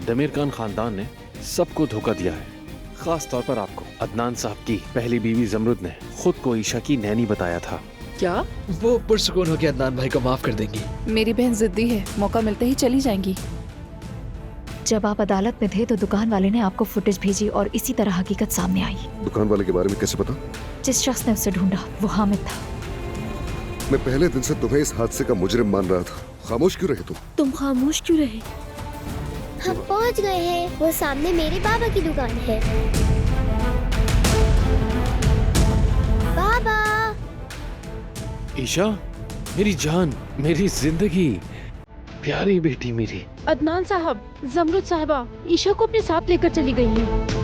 Damir Khan खानदान ने सबको धोखा दिया है, खास तौर पर आपको। अदनान साहब की पहली बीवी जमरुद ने खुद को ईशा की नैनी बताया था। क्या वो पुरसुकून होकर अदनान भाई को माफ कर देंगी? मेरी बहन जिद्दी है, मौका मिलते ही चली जाएंगी। जब आप अदालत में थे तो दुकान वाले ने आपको फुटेज भेजी और इसी तरह हकीकत सामने आई। दुकान वाले के बारे में कैसे पता? जिस शख्स ने उसे ढूंढा वो हामिद था। मैं पहले दिन से तुम्हें इस हादसे का मुजरिम मान रहा था। खामोश क्यों रहे तुम? तुम खामोश क्यों रहे? हम पहुंच गए हैं, वो सामने मेरे बाबा की दुकान है। बाबा। ईशा, मेरी जान, मेरी जिंदगी, प्यारी बेटी मेरी। अदनान साहब, जमरुद साहिबा ईशा को अपने साथ लेकर चली गई हैं।